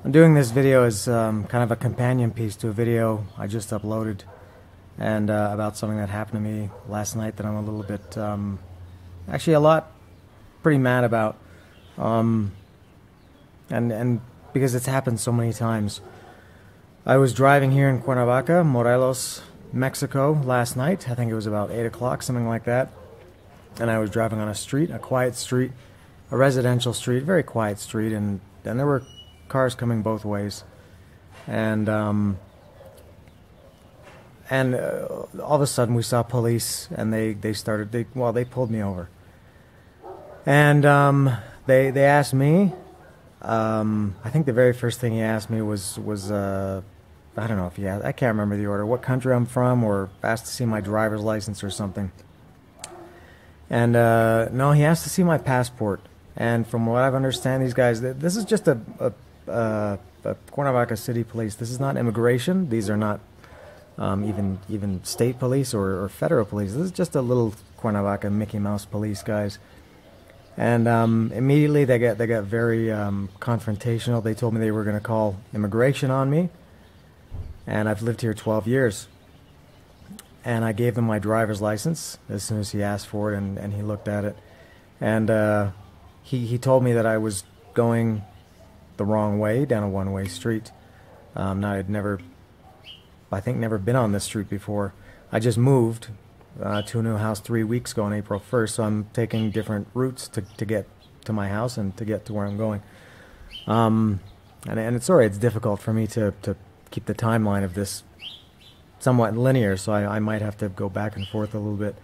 I'm doing this video as kind of a companion piece to a video I just uploaded, and about something that happened to me last night that I'm a little bit, actually a lot, pretty mad about, and because it's happened so many times. I was driving here in Cuernavaca, Morelos, Mexico last night. I think it was about 8 o'clock, something like that. And I was driving on a street, a quiet street, a residential street, very quiet street, and there were cars coming both ways. And all of a sudden we saw police, and they pulled me over. And they asked me, I think the very first thing he asked me was I don't know if he asked, I can't remember the order, what country I'm from, or asked to see my driver's license or something. And no, he asked to see my passport. And from what I understand, these guys, this is just a Cuernavaca City Police. This is not immigration. These are not even state police or federal police. This is just a little Cuernavaca Mickey Mouse police guys. And immediately they got very confrontational. They told me they were going to call immigration on me. And I've lived here 12 years. And I gave them my driver's license as soon as he asked for it, and he looked at it. And he told me that I was going the wrong way down a one-way street. Now I'd never been on this street before. I just moved to a new house 3 weeks ago on April 1st, so I'm taking different routes to get to my house and to get to where I'm going. And it's difficult for me to keep the timeline of this somewhat linear, so I might have to go back and forth a little bit.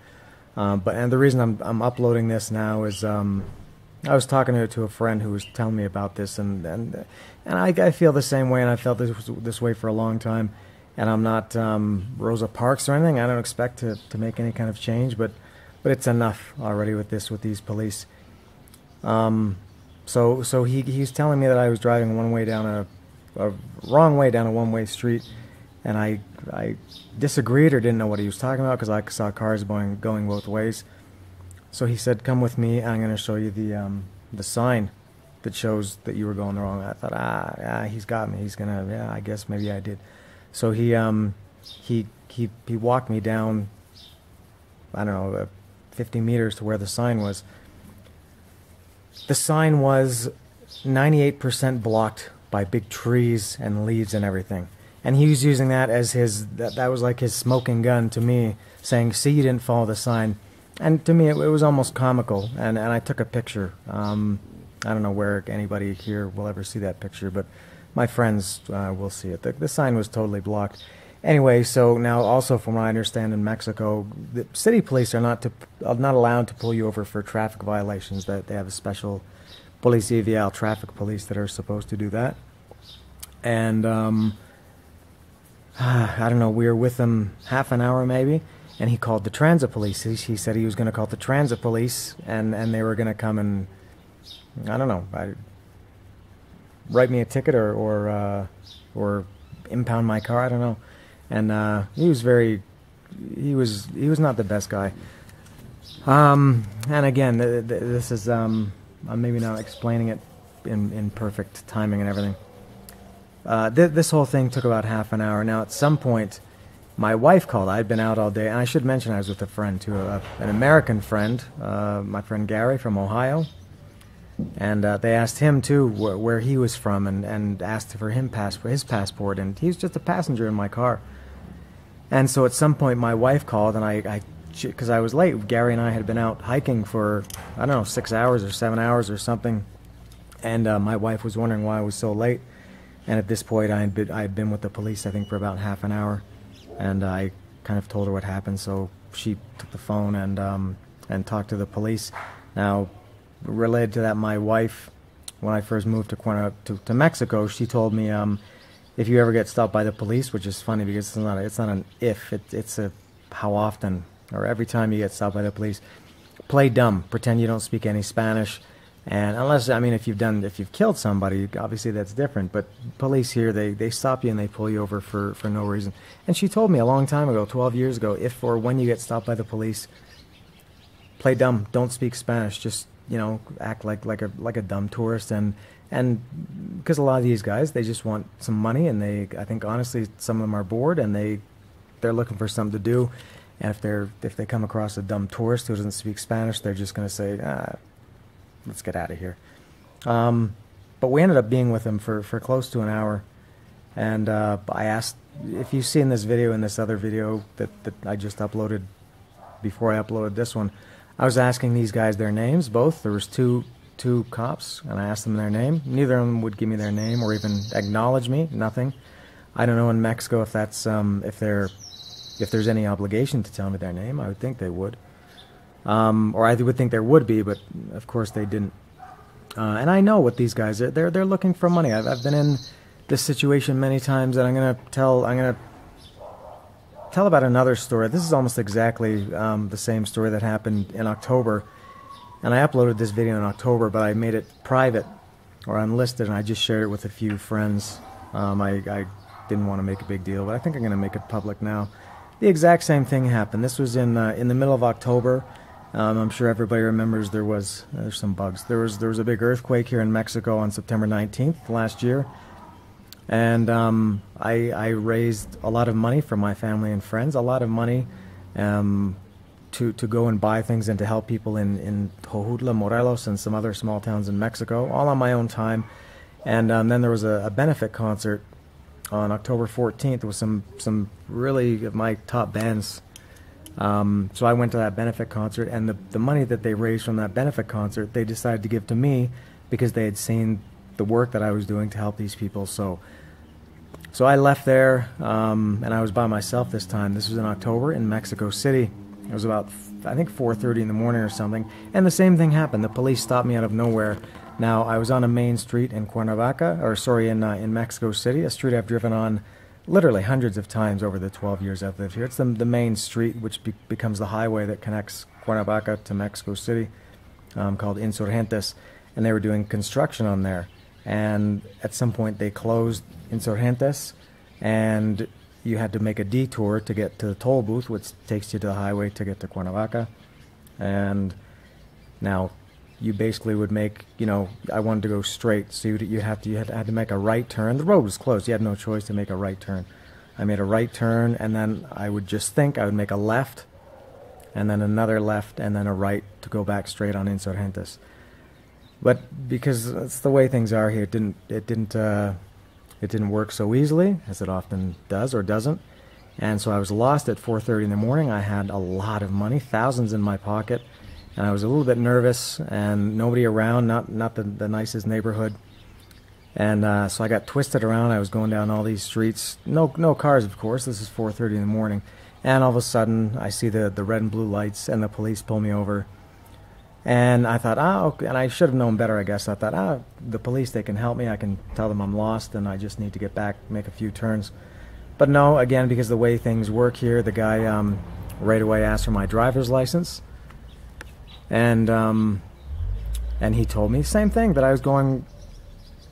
And the reason I'm uploading this now is I was talking to a friend who was telling me about this, and I feel the same way, and I felt this way for a long time. And I'm not Rosa Parks or anything. I don't expect to make any kind of change, but it's enough already with these police. So he's telling me that I was driving one way down a wrong way down a one-way street, and I disagreed or didn't know what he was talking about because I saw cars going both ways. So he said, "Come with me. I'm going to show you the sign that shows that you were going the wrong way." I thought, he's got me. He's gonna, I guess maybe I did. So he walked me down, I don't know, 50 meters to where the sign was. The sign was 98% blocked by big trees and leaves and everything. And he was using that as that was like his smoking gun to me, saying, "See, you didn't follow the sign." And to me, it was almost comical. And I took a picture. I don't know where anybody here will ever see that picture, but my friends will see it. The sign was totally blocked. Anyway, so now also from what I understand in Mexico, the city police are not allowed to pull you over for traffic violations. That they have a special Policía Vial traffic police that are supposed to do that. And I don't know, we were with him half an hour maybe, and he called the transit police. He said he was going to call the transit police, and they were going to come and, I don't know, write me a ticket or impound my car. I don't know. And he was not the best guy. And again, this is I'm maybe not explaining it in perfect timing and everything. This whole thing took about half an hour. Now at some point, my wife called. I'd been out all day, and I should mention I was with a friend too, an American friend, my friend Gary from Ohio. And they asked him too where he was from, and asked for his passport, and he was just a passenger in my car. And so at some point my wife called, and because I was late, Gary and I had been out hiking for, I don't know, 6 hours or 7 hours or something, and my wife was wondering why I was so late. And at this point I had been with the police, I think, for about half an hour, and I kind of told her what happened. So she took the phone and talked to the police. Now, related to that, my wife, when I first moved to Mexico, she told me, if you ever get stopped by the police, which is funny because it's not an if, it's a how often, or every time you get stopped by the police, play dumb, pretend you don't speak any Spanish, and unless, I mean, if you've killed somebody, obviously that's different, but police here, they stop you and they pull you over for no reason. And she told me a long time ago, 12 years ago, if or when you get stopped by the police, play dumb, don't speak Spanish, just, you know, act like a dumb tourist, and And because a lot of these guys, they just want some money, and I think honestly, some of them are bored, and they're looking for something to do. And if they come across a dumb tourist who doesn't speak Spanish, they're just going to say, let's get out of here. But we ended up being with him for close to an hour. And I asked, if you've seen this video and this other video that I just uploaded before I uploaded this one, I was asking these guys their names, both. There was two cops, and I asked them their name. Neither of them would give me their name or even acknowledge me, nothing. I don't know in Mexico if that's if there's any obligation to tell me their name. I would think they would. Or I would think there would be, but of course they didn't. And I know what these guys are. They're looking for money. I've been in this situation many times, and I'm gonna tell about another story. This is almost exactly the same story that happened in October, and I uploaded this video in October, but I made it private or unlisted, and I just shared it with a few friends. I didn't want to make a big deal, but I think I'm gonna make it public now. The exact same thing happened. This was in the middle of October. I'm sure everybody remembers there's some bugs. There was a big earthquake here in Mexico on September 19th last year. And I raised a lot of money for my family and friends, a lot of money to go and buy things and to help people in Jojutla, Morelos, and some other small towns in Mexico, all on my own time. And then there was a benefit concert on October 14th with some really of my top bands. So I went to that benefit concert, and the money that they raised from that benefit concert, they decided to give to me because they had seen the work that I was doing to help these people. So I left there, and I was by myself this time. This was in October in Mexico City. It was about, I think, 4:30 in the morning or something, and the same thing happened. The police stopped me out of nowhere. Now, I was on a main street in in Mexico City, a street I've driven on literally hundreds of times over the 12 years I've lived here. It's the main street, which becomes the highway that connects Cuernavaca to Mexico City, called Insurgentes, and they were doing construction on there. And at some point they closed Insurgentes, and you had to make a detour to get to the toll booth, which takes you to the highway to get to Cuernavaca. And now you basically would make, I wanted to go straight, so you had to make a right turn. The road was closed. You had no choice to make a right turn. I made a right turn, and then I would just think I would make a left, and then another left, and then a right to go back straight on Insurgentes. But because it's the way things are here, it didn't work so easily as it often does or doesn't. And so I was lost at 4:30 in the morning. I had a lot of money, thousands in my pocket, and I was a little bit nervous and nobody around, not the nicest neighborhood. And so I got twisted around. I was going down all these streets, no cars, of course. This is 4:30 in the morning, and all of a sudden I see the red and blue lights, and the police pull me over. And I thought, okay. And I should have known better, I guess. I thought, the police, they can help me. I can tell them I'm lost and I just need to get back, make a few turns. But no, again, because the way things work here, the guy right away asked for my driver's license. And he told me the same thing, that I was going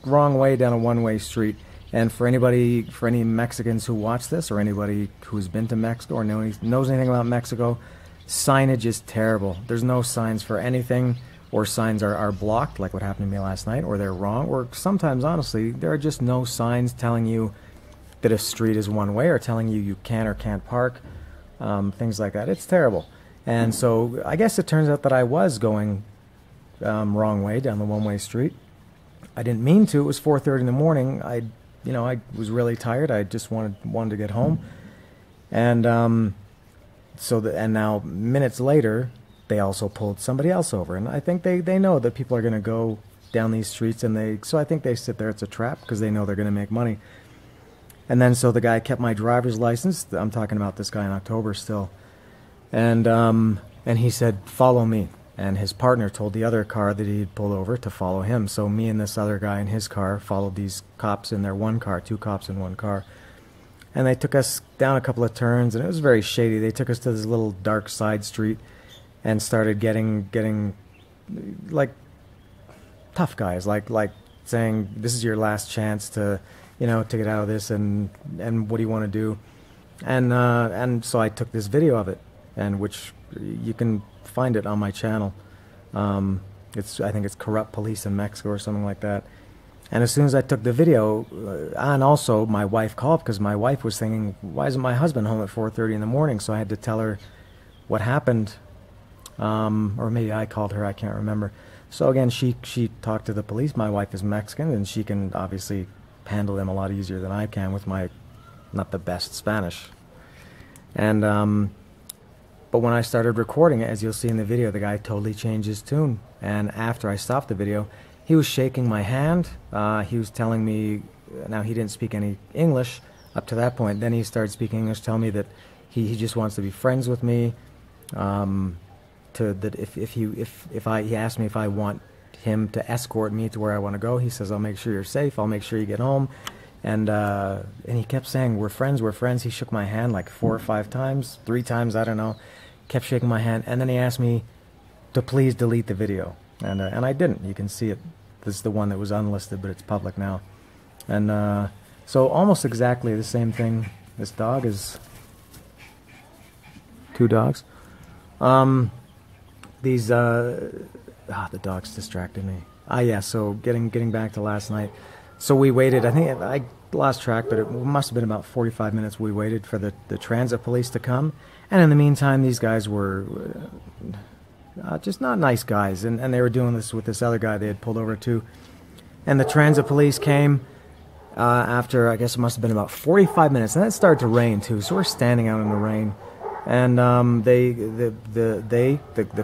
wrong way down a one-way street. And for any Mexicans who watch this, or anybody who's been to Mexico or knows anything about Mexico, signage is terrible. There's no signs for anything, or signs are blocked, like what happened to me last night, or they're wrong, or sometimes, honestly, there are just no signs telling you that a street is one way, or telling you can or can't park, things like that. It's terrible. And so I guess it turns out that I was going wrong way down the one-way street. I didn't mean to. It was 4:30 in the morning. I was really tired. I just wanted to get home. And and now minutes later, they also pulled somebody else over. And I think they know that people are going to go down these streets, and so I think they sit there. It's a trap because they know they're going to make money. And then so the guy kept my driver's license. I'm talking about this guy in October still. And he said, "Follow me." And his partner told the other car that he'd pulled over to follow him. So me and this other guy in his car followed these cops in their one car, two cops in one car. And they took us down a couple of turns, and it was very shady. They took us to this little dark side street and started getting like tough guys, like saying, "This is your last chance to get out of this, and what do you want to do?" And so I took this video of it, and which you can find it on my channel. I think it's Corrupt Police in Mexico or something like that. And as soon as I took the video, and also my wife called because my wife was thinking, why isn't my husband home at 4:30 in the morning? So I had to tell her what happened, or maybe I called her, I can't remember. So again, she talked to the police. My wife is Mexican, and she can obviously handle them a lot easier than I can with my not the best Spanish. And but when I started recording it, as you'll see in the video, the guy totally changed his tune. And after I stopped the video, he was shaking my hand. He was telling me, now he didn't speak any English up to that point. Then he started speaking English, telling me that he just wants to be friends with me. That he asked me if I want him to escort me to where I want to go. He says, I'll make sure you're safe. I'll make sure you get home. And he kept saying, we're friends, we're friends. He shook my hand like 4 or 5 times, 3 times, I don't know. Kept shaking my hand. And then he asked me to please delete the video. And I didn't. You can see it. This is the one that was unlisted, but it's public now. And so almost exactly the same thing. This dog is 2 dogs. The dogs distracted me. Yeah, so getting back to last night. So we waited, I think I lost track, but it must have been about 45 minutes we waited for the transit police to come. And in the meantime, these guys were just not nice guys. And they were doing this with this other guy they had pulled over too. And the transit police came after, I guess it must have been about 45 minutes. And then it started to rain too, so we're standing out in the rain. And the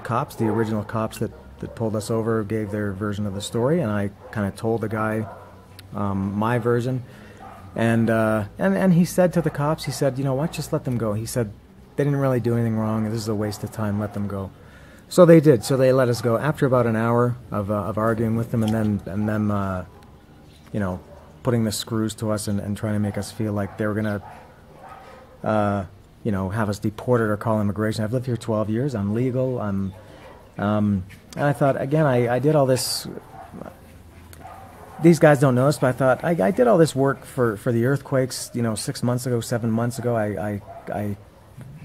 cops, the original cops that pulled us over, gave their version of the story, and I kind of told the guy my version, and he said to the cops, he said, you know what, just let them go. He said they didn't really do anything wrong, and this is a waste of time. Let them go. So they did. So they let us go after about an hour of arguing with them, and then you know, putting the screws to us and trying to make us feel like they were gonna you know, have us deported or call immigration. I've lived here 12 years. I'm legal. And I thought, again, I did all this. These guys don't know this, but I thought I did all this work for the earthquakes. You know, 6 months ago, 7 months ago, I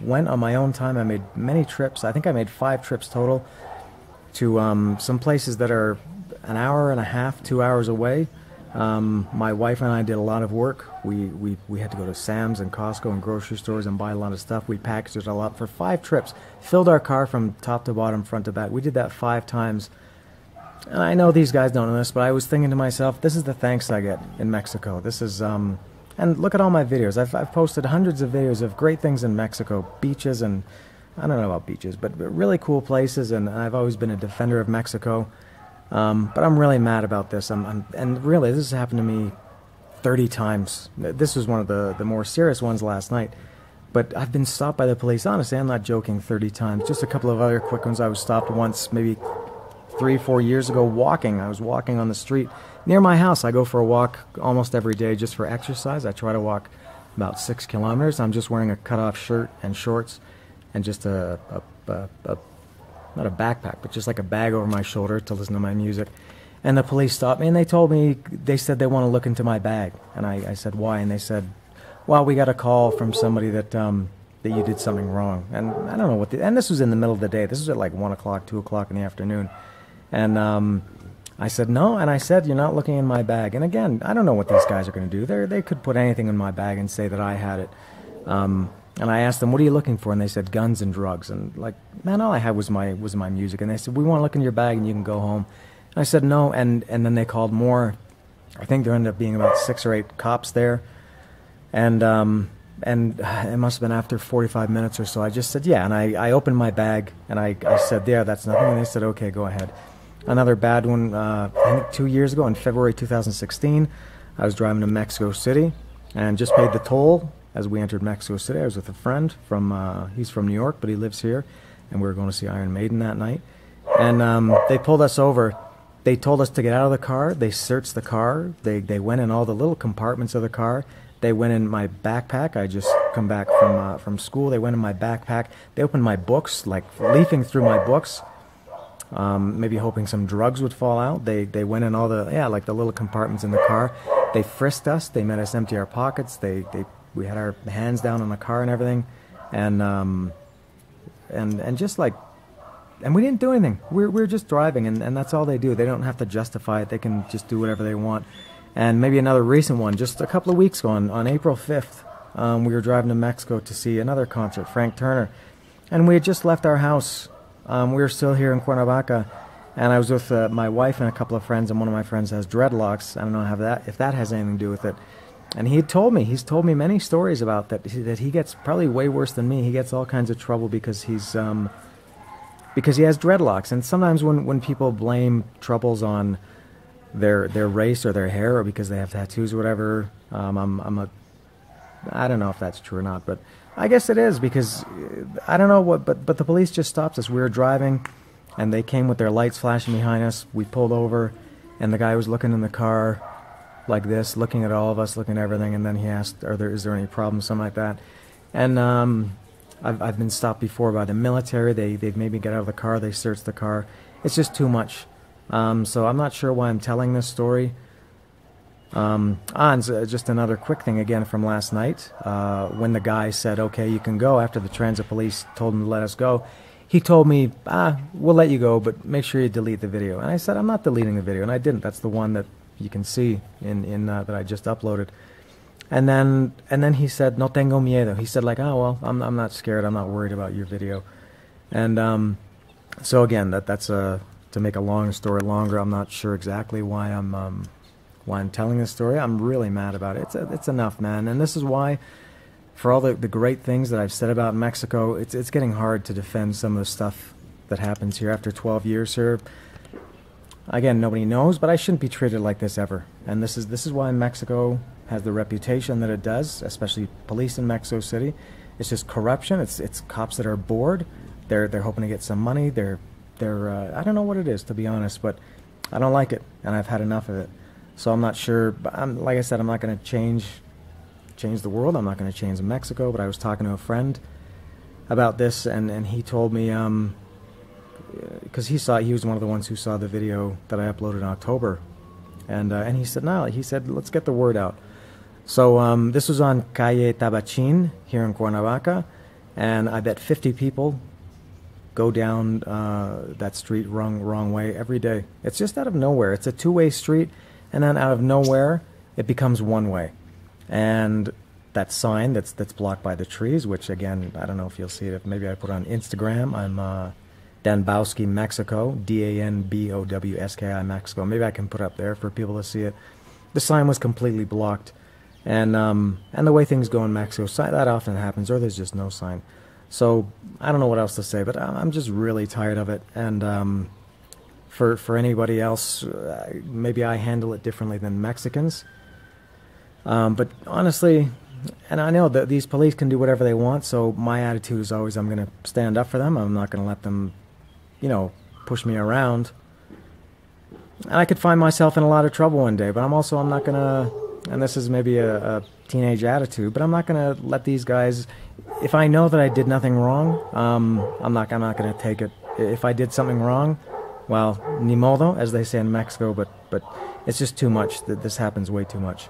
went on my own time. I made many trips. I think I made 5 trips total to some places that are an hour and a half, 2 hours away. My wife and I did a lot of work. We had to go to Sam's and Costco and grocery stores and buy a lot of stuff. We packaged it all up for 5 trips. Filled our car from top to bottom, front to back. We did that 5 times. And I know these guys don't know this, but I was thinking to myself, this is the thanks I get in Mexico. This is, and look at all my videos. I've posted hundreds of videos of great things in Mexico. Beaches and, I don't know about beaches, but really cool places. And I've always been a defender of Mexico. But I'm really mad about this. And really, this has happened to me 30 times. This was one of the more serious ones last night. But I've been stopped by the police. Honestly, I'm not joking, 30 times. Just a couple of other quick ones. I was stopped once, maybe 3 or 4 years ago, walking. I was walking on the street near my house. I go for a walk almost every day just for exercise. I try to walk about 6 kilometers. I'm just wearing a cut-off shirt and shorts and just not a backpack, but just like a bag over my shoulder to listen to my music. And the police stopped me, and they said they want to look into my bag. And I said, why? And they said, well, we got a call from somebody that you did something wrong. And I don't know what and this was in the middle of the day. This was at like 1 o'clock, 2 o'clock in the afternoon. And I said, no. And I said, you're not looking in my bag. And again, I don't know what these guys are going to do. They could put anything in my bag and say that I had it. And I asked them, what are you looking for? And they said, guns and drugs. And like, man, all I had was my music. And they said, we want to look in your bag and you can go home. And I said, no. And then they called more. I think there ended up being about 6 or 8 cops there. And it must have been after 45 minutes or so. I just said, yeah. And I opened my bag and I said, yeah, that's nothing. And they said, okay, go ahead. Another bad one, I think 2 years ago in February 2016, I was driving to Mexico City and just paid the toll. As we entered Mexico City, I was with a friend from, he's from New York, but he lives here, and we were going to see Iron Maiden that night. And they pulled us over. They told us to get out of the car. They searched the car. They went in all the little compartments of the car. They went in my backpack. I just come back from school. They went in my backpack. They opened my books, like leafing through my books, maybe hoping some drugs would fall out. They went in all the, like the little compartments in the car. They frisked us. They made us empty our pockets. We had our hands down on the car and everything, and just like and we didn't do anything. We're just driving, and that's all they do. They don't have to justify it. They can just do whatever they want. And maybe another recent one, just a couple of weeks ago, on April 5th, we were driving to Mexico to see another concert, Frank Turner. And we had just left our house. We were still here in Cuernavaca. And I was with my wife and a couple of friends, and one of my friends has dreadlocks. I don't know if that has anything to do with it. And he's told me many stories about that he gets probably way worse than me. He gets all kinds of trouble because he has dreadlocks. And sometimes when people blame troubles on their race or their hair or because they have tattoos or whatever, I don't know if that's true or not, but I guess it is, because I don't know but the police just stopped us. We were driving, and they came with their lights flashing behind us. We pulled over, and the guy was looking in the car like this, looking at all of us, looking at everything, and then he asked, is there any problem, something like that. And I've been stopped before by the military. They've made me get out of the car. They searched the car. It's just too much. So I'm not sure why I'm telling this story. And just another quick thing again from last night. When the guy said, okay, you can go, after the transit police told him to let us go, he told me, we'll let you go, but make sure you delete the video. And I said, I'm not deleting the video, and I didn't. That's the one that you can see in that I just uploaded. And then he said, no tengo miedo. He said, like, oh, well, I'm not scared. I'm not worried about your video. And so again, that's to make a long story longer. I'm not sure exactly why I'm telling this story. I'm really mad about it. It's enough, man. And this is why, for all the great things that I've said about Mexico, it's getting hard to defend some of the stuff that happens here after 12 years here. Again, nobody knows, but I shouldn't be treated like this ever. And this is why Mexico has the reputation that it does, especially police in Mexico City. It's just corruption. It's cops that are bored. They're hoping to get some money. They're I don't know what it is, to be honest, but I don't like it, and I've had enough of it. So I'm not sure. But like I said, I'm not going to change the world. I'm not going to change Mexico. But I was talking to a friend about this, and he told me, because he was one of the ones who saw the video that I uploaded in October, and he said, let's get the word out. So this was on Calle Tabachín here in Cuernavaca, and I bet 50 people go down that street wrong way every day. It's just out of nowhere. It's a two-way street, and then out of nowhere it becomes one way. And that sign that's blocked by the trees, which again, I don't know if you'll see it. If maybe I put it on Instagram. I'm Danbowski Mexico, DANBOWSKI Mexico. Maybe I can put it up there for people to see it. The sign was completely blocked, and the way things go in Mexico, that often happens, or there's just no sign. So I don't know what else to say, but I'm just really tired of it. And for anybody else, maybe I handle it differently than Mexicans. But honestly, and I know that these police can do whatever they want, so my attitude is always I'm going to stand up for them. I'm not going to let them, push me around. And I could find myself in a lot of trouble one day, but I'm not going to, and this is maybe a teenage attitude, but I'm not going to let these guys, if I know that I did nothing wrong, I'm not going to take it. If I did something wrong, well, ni modo, as they say in Mexico, but it's just too much. This happens way too much.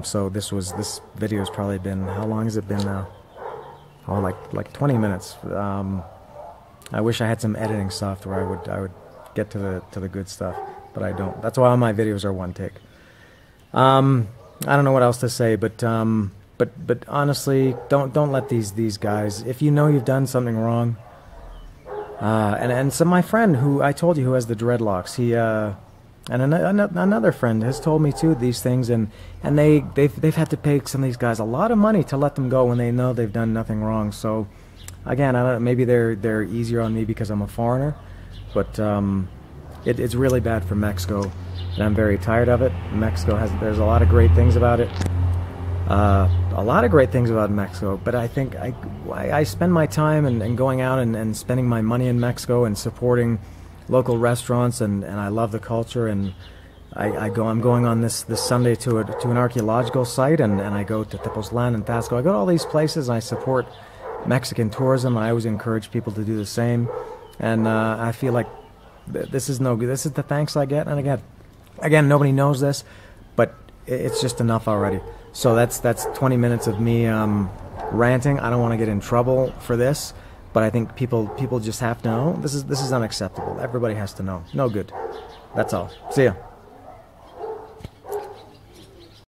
So this video has probably been, how long has it been now? Oh, like 20 minutes. I wish I had some editing software. I would get to the good stuff, but I don't. That's why all my videos are one take. I don't know what else to say, but honestly, don't let these guys. If you know you've done something wrong, and so my friend who I told you who has the dreadlocks, he and another friend has told me too these things, and they've had to pay some of these guys a lot of money to let them go when they know they've done nothing wrong. So again, I don't know, maybe they're easier on me because I'm a foreigner, but it's really bad for Mexico, and I'm very tired of it. Mexico there's a lot of great things about it, a lot of great things about Mexico, but I think I spend my time and going out and spending my money in Mexico and supporting local restaurants, and I love the culture, and I'm going on this Sunday to an archaeological site, and I go to Tepoztlán and Tasco. I go to all these places, and I support Mexican tourism. I always encourage people to do the same, and I feel like this is no good. This is the thanks I get, and again, nobody knows this, but it's just enough already. So that's 20 minutes of me ranting. I don't want to get in trouble for this, But I think people just have to know this is unacceptable. Everybody has to know. No good. That's all. See ya.